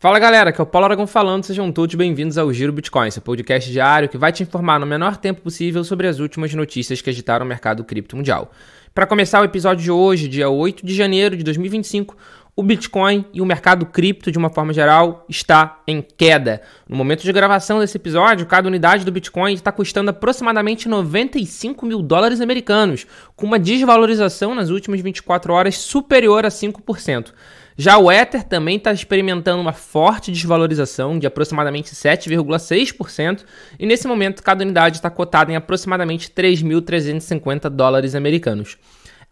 Fala galera, aqui é o Paulo Aragão falando, sejam todos bem-vindos ao Giro Bitcoin, seu podcast diário que vai te informar no menor tempo possível sobre as últimas notícias que agitaram o mercado cripto mundial. Para começar o episódio de hoje, dia 8 de janeiro de 2025, o Bitcoin e o mercado cripto, de uma forma geral, está em queda. No momento de gravação desse episódio, cada unidade do Bitcoin está custando aproximadamente 95 mil dólares americanos, com uma desvalorização nas últimas 24 horas superior a 5%. Já o Ether também está experimentando uma forte desvalorização de aproximadamente 7,6% e nesse momento cada unidade está cotada em aproximadamente 3.350 dólares americanos.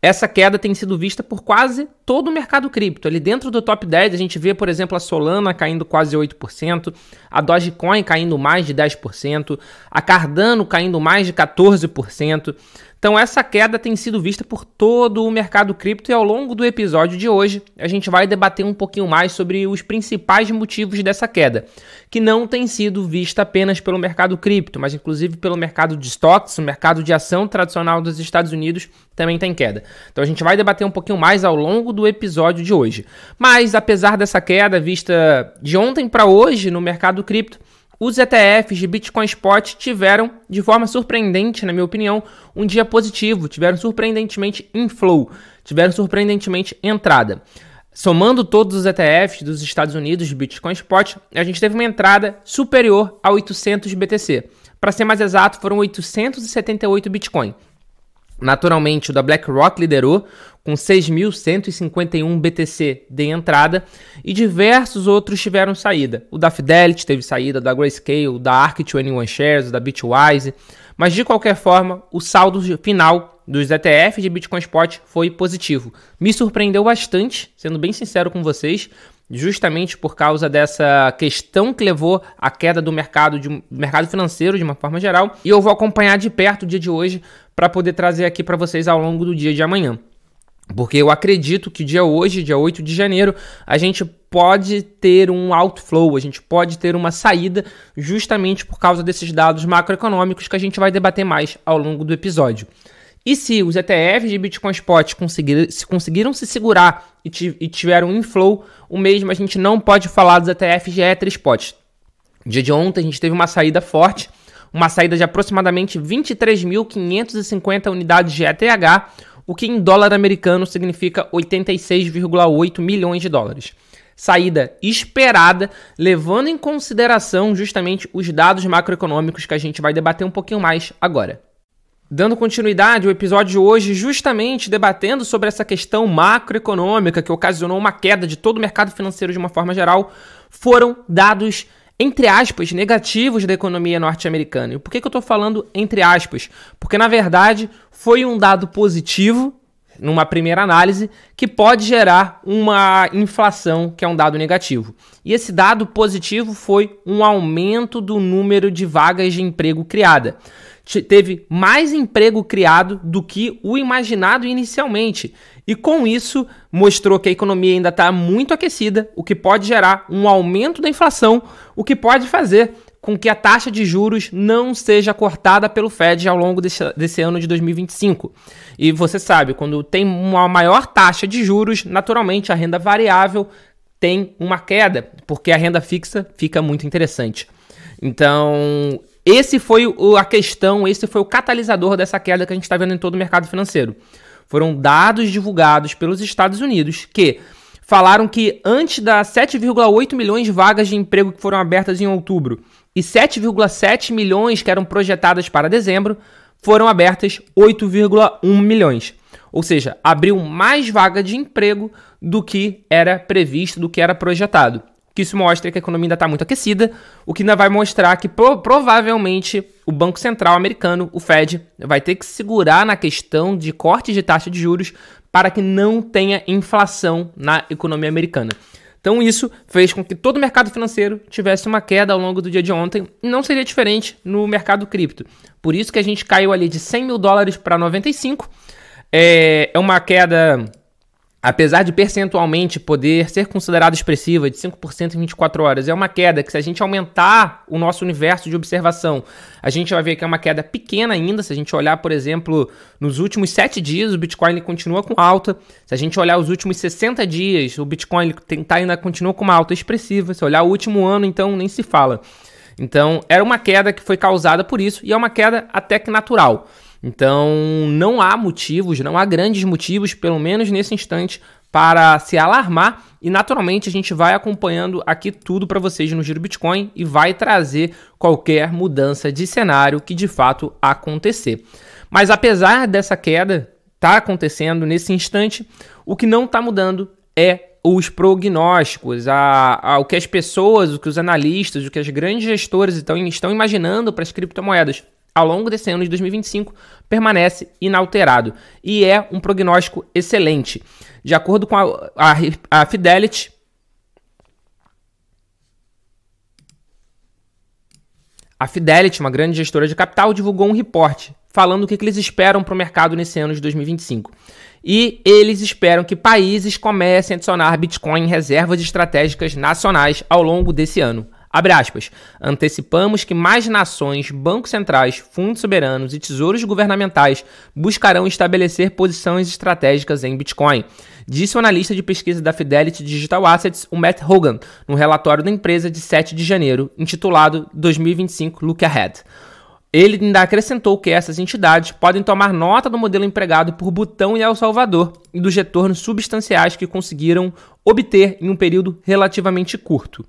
Essa queda tem sido vista por quase todo o mercado cripto. Ali dentro do top 10 a gente vê, por exemplo, a Solana caindo quase 8%, a Dogecoin caindo mais de 10%, a Cardano caindo mais de 14%. Então essa queda tem sido vista por todo o mercado cripto e ao longo do episódio de hoje a gente vai debater um pouquinho mais sobre os principais motivos dessa queda, que não tem sido vista apenas pelo mercado cripto, mas inclusive pelo mercado de stocks, o mercado de ação tradicional dos Estados Unidos também está em queda. Então a gente vai debater um pouquinho mais ao longo do episódio de hoje. Mas apesar dessa queda vista de ontem para hoje no mercado cripto, os ETFs de Bitcoin Spot tiveram, de forma surpreendente, na minha opinião, um dia positivo, tiveram surpreendentemente inflow, tiveram surpreendentemente entrada. Somando todos os ETFs dos Estados Unidos de Bitcoin Spot, a gente teve uma entrada superior a 800 BTC. Para ser mais exato, foram 878 Bitcoin. Naturalmente, o da BlackRock liderou, com 6.151 BTC de entrada, e diversos outros tiveram saída. O da Fidelity teve saída, o da Grayscale, o da Arc21 Shares, o da Bitwise, mas de qualquer forma, o saldo final dos ETFs de Bitcoin Spot foi positivo. Me surpreendeu bastante, sendo bem sincero com vocês, justamente por causa dessa questão que levou à queda do mercado financeiro de uma forma geral, e eu vou acompanhar de perto o dia de hoje para poder trazer aqui para vocês ao longo do dia de amanhã. Porque eu acredito que dia 8 de janeiro, a gente pode ter um outflow, a gente pode ter uma saída justamente por causa desses dados macroeconômicos que a gente vai debater mais ao longo do episódio. E se os ETFs de Bitcoin Spot conseguiram se segurar e tiveram um inflow, o mesmo a gente não pode falar dos ETFs de Ether Spot. No dia de ontem a gente teve uma saída forte, uma saída de aproximadamente 23.550 unidades de ETH, o que em dólar americano significa 86,8 milhões de dólares. Saída esperada, levando em consideração justamente os dados macroeconômicos que a gente vai debater um pouquinho mais agora. Dando continuidade ao episódio de hoje, justamente debatendo sobre essa questão macroeconômica que ocasionou uma queda de todo o mercado financeiro de uma forma geral, foram dados, entre aspas, negativos da economia norte-americana. E por que eu estou falando entre aspas? Porque, na verdade, foi um dado positivo, numa primeira análise, que pode gerar uma inflação, que é um dado negativo. E esse dado positivo foi um aumento do número de vagas de emprego criada. Teve mais emprego criado do que o imaginado inicialmente. E com isso, mostrou que a economia ainda está muito aquecida, o que pode gerar um aumento da inflação, o que pode fazer com que a taxa de juros não seja cortada pelo Fed ao longo desse ano de 2025. E você sabe, quando tem uma maior taxa de juros, naturalmente a renda variável tem uma queda, porque a renda fixa fica muito interessante. Então, esse foi esse foi o catalisador dessa queda que a gente está vendo em todo o mercado financeiro. Foram dados divulgados pelos Estados Unidos que falaram que antes das 7,8 milhões de vagas de emprego que foram abertas em outubro e 7,7 milhões que eram projetadas para dezembro, foram abertas 8,1 milhões. Ou seja, abriu mais vaga de emprego do que era previsto, do que era projetado. Que isso mostra que a economia ainda está muito aquecida, o que ainda vai mostrar que provavelmente o Banco Central americano, o Fed, vai ter que segurar na questão de corte de taxa de juros para que não tenha inflação na economia americana. Então isso fez com que todo o mercado financeiro tivesse uma queda ao longo do dia de ontem, e não seria diferente no mercado cripto. Por isso que a gente caiu ali de 100 mil dólares para 95, é uma queda apesar de percentualmente poder ser considerada expressiva, de 5% em 24 horas, é uma queda que, se a gente aumentar o nosso universo de observação, a gente vai ver que é uma queda pequena ainda. Se a gente olhar, por exemplo, nos últimos 7 dias, o Bitcoin ele continua com alta. Se a gente olhar os últimos 60 dias, o Bitcoin ainda continua com uma alta expressiva. Se olhar o último ano, então nem se fala. Então, era uma queda que foi causada por isso, e é uma queda até que natural. Então, não há motivos, não há grandes motivos, pelo menos nesse instante, para se alarmar. E, naturalmente, a gente vai acompanhando aqui tudo para vocês no Giro Bitcoin e vai trazer qualquer mudança de cenário que, de fato, acontecer. Mas, apesar dessa queda estar acontecendo nesse instante, o que não está mudando é os prognósticos, o que as pessoas, o que os analistas, o que as grandes gestoras estão imaginando para as criptomoedas ao longo desse ano de 2025 permanece inalterado. E é um prognóstico excelente. De acordo com a Fidelity, uma grande gestora de capital, divulgou um reporte falando o que eles esperam para o mercado nesse ano de 2025. E eles esperam que países comecem a adicionar Bitcoin em reservas estratégicas nacionais ao longo desse ano. Abre aspas, antecipamos que mais nações, bancos centrais, fundos soberanos e tesouros governamentais buscarão estabelecer posições estratégicas em Bitcoin, disse o analista de pesquisa da Fidelity Digital Assets, o Matt Hogan, no relatório da empresa de 7 de janeiro, intitulado 2025 Look Ahead. Ele ainda acrescentou que essas entidades podem tomar nota do modelo empregado por Butão e El Salvador e dos retornos substanciais que conseguiram obter em um período relativamente curto.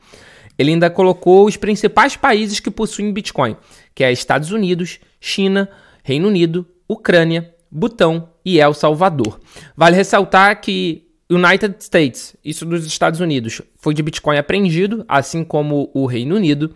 Ele ainda colocou os principais países que possuem Bitcoin, que é Estados Unidos, China, Reino Unido, Ucrânia, Butão e El Salvador. Vale ressaltar que United States, isso dos Estados Unidos, foi de Bitcoin apreendido, assim como o Reino Unido.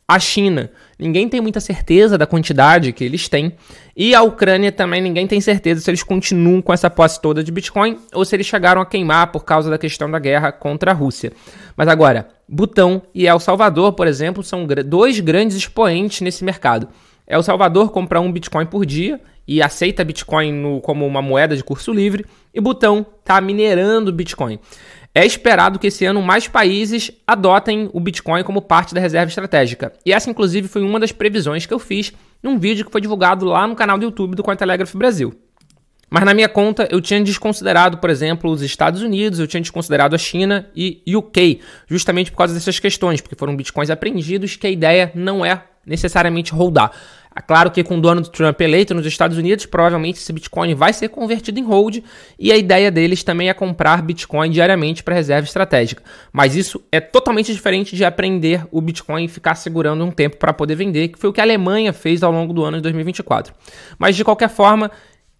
A China, ninguém tem muita certeza da quantidade que eles têm. E a Ucrânia também, ninguém tem certeza se eles continuam com essa posse toda de Bitcoin ou se eles chegaram a queimar por causa da questão da guerra contra a Rússia. Mas agora, Butão e El Salvador, por exemplo, são dois grandes expoentes nesse mercado. El Salvador compra 1 Bitcoin por dia e aceita Bitcoin como uma moeda de curso livre. E Butão está minerando Bitcoin. É esperado que esse ano mais países adotem o Bitcoin como parte da reserva estratégica. E essa, inclusive, foi uma das previsões que eu fiz num vídeo que foi divulgado lá no canal do YouTube do Cointelegraph Brasil. Mas na minha conta eu tinha desconsiderado, por exemplo, os Estados Unidos, eu tinha desconsiderado a China e UK, justamente por causa dessas questões, porque foram Bitcoins apreendidos que a ideia não é necessariamente holdar. É claro que com o Donald Trump eleito nos Estados Unidos, provavelmente esse Bitcoin vai ser convertido em hold e a ideia deles também é comprar Bitcoin diariamente para reserva estratégica. Mas isso é totalmente diferente de apreender o Bitcoin e ficar segurando um tempo para poder vender, que foi o que a Alemanha fez ao longo do ano de 2024. Mas de qualquer forma,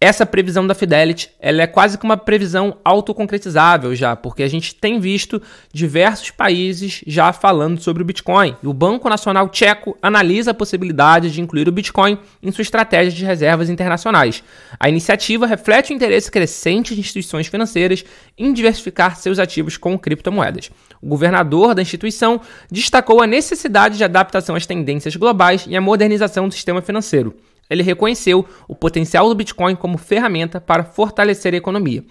essa previsão da Fidelity, ela é quase que uma previsão autoconcretizável já, porque a gente tem visto diversos países já falando sobre o Bitcoin. E o Banco Nacional Tcheco analisa a possibilidade de incluir o Bitcoin em sua estratégia de reservas internacionais. A iniciativa reflete o interesse crescente de instituições financeiras em diversificar seus ativos com criptomoedas. O governador da instituição destacou a necessidade de adaptação às tendências globais e a modernização do sistema financeiro. Ele reconheceu o potencial do Bitcoin como ferramenta para fortalecer a economia.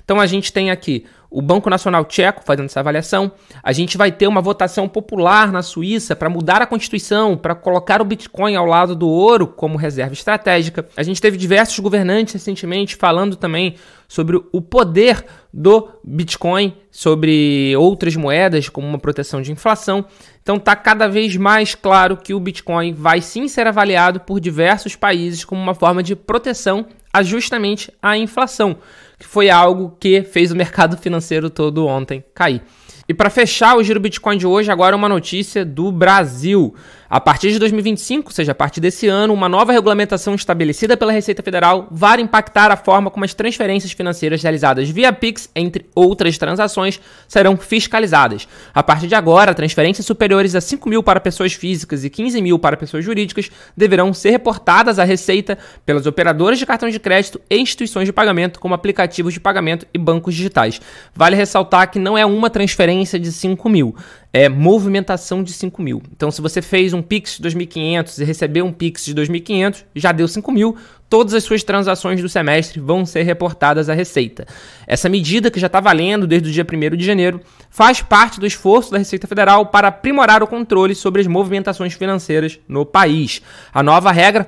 Então a gente tem aqui o Banco Nacional Tcheco fazendo essa avaliação. A gente vai ter uma votação popular na Suíça para mudar a Constituição, para colocar o Bitcoin ao lado do ouro como reserva estratégica. A gente teve diversos governantes recentemente falando também sobre o poder do Bitcoin sobre outras moedas como uma proteção de inflação. Então está cada vez mais claro que o Bitcoin vai sim ser avaliado por diversos países como uma forma de proteção a justamente a inflação, que foi algo que fez o mercado financeiro todo ontem cair. E para fechar o Giro Bitcoin de hoje, agora uma notícia do Brasil. A partir de 2025, ou seja, a partir desse ano, uma nova regulamentação estabelecida pela Receita Federal vai impactar a forma como as transferências financeiras realizadas via Pix, entre outras transações, serão fiscalizadas. A partir de agora, transferências superiores a 5 mil para pessoas físicas e 15 mil para pessoas jurídicas deverão ser reportadas à Receita pelas operadoras de cartão de crédito e instituições de pagamento, como aplicativos de pagamento e bancos digitais. Vale ressaltar que não é uma transferência de 5 mil. é movimentação de 5 mil. Então, se você fez um Pix de 2.500 e recebeu um Pix de 2.500, já deu 5 mil, todas as suas transações do semestre vão ser reportadas à Receita. Essa medida, que já está valendo desde o dia 1º de janeiro, faz parte do esforço da Receita Federal para aprimorar o controle sobre as movimentações financeiras no país. A nova regra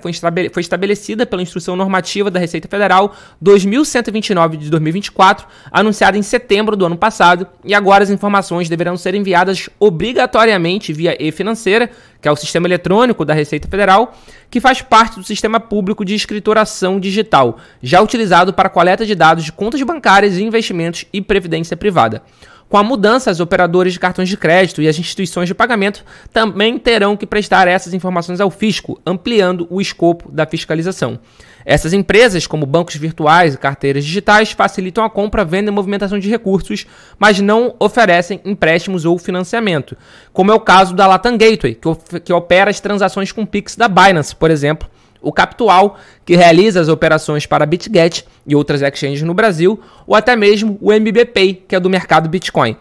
foi estabelecida pela Instrução Normativa da Receita Federal 2129 de 2024, anunciada em setembro do ano passado, e agora as informações deverão ser enviadas obrigatoriamente via e-financeira, que é o sistema eletrônico da Receita Federal, que faz parte do sistema público de escrituração digital, já utilizado para coleta de dados de contas bancárias, investimentos e previdência privada. Com a mudança, os operadores de cartões de crédito e as instituições de pagamento também terão que prestar essas informações ao fisco, ampliando o escopo da fiscalização. Essas empresas, como bancos virtuais e carteiras digitais, facilitam a compra, venda e movimentação de recursos, mas não oferecem empréstimos ou financiamento, como é o caso da Latam Gateway, que opera as transações com Pix da Binance, por exemplo, o Capital, que realiza as operações para BitGet e outras exchanges no Brasil, ou até mesmo o MBPay, que é do mercado Bitcoin.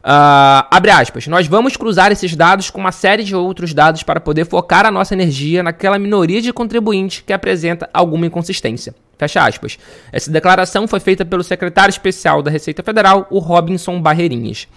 Abre aspas, nós vamos cruzar esses dados com uma série de outros dados para poder focar a nossa energia naquela minoria de contribuintes que apresenta alguma inconsistência. Fecha aspas. Essa declaração foi feita pelo secretário especial da Receita Federal, o Robinson Barreirinhas.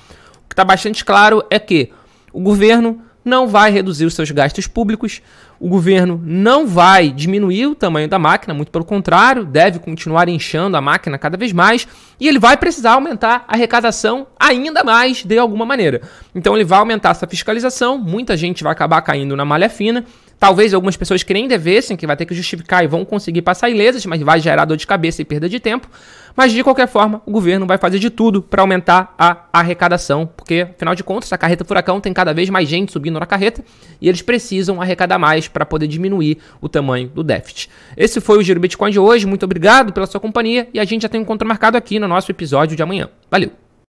O que está bastante claro é que o governo não vai reduzir os seus gastos públicos, o governo não vai diminuir o tamanho da máquina, muito pelo contrário, deve continuar inchando a máquina cada vez mais, e ele vai precisar aumentar a arrecadação ainda mais de alguma maneira. Então ele vai aumentar essa fiscalização, muita gente vai acabar caindo na malha fina, talvez algumas pessoas que nem devessem, que vai ter que justificar e vão conseguir passar ilesas, mas vai gerar dor de cabeça e perda de tempo. Mas, de qualquer forma, o governo vai fazer de tudo para aumentar a arrecadação, porque, afinal de contas, a carreta furacão tem cada vez mais gente subindo na carreta e eles precisam arrecadar mais para poder diminuir o tamanho do déficit. Esse foi o Giro Bitcoin de hoje. Muito obrigado pela sua companhia e a gente já tem um encontro marcado aqui no nosso episódio de amanhã. Valeu!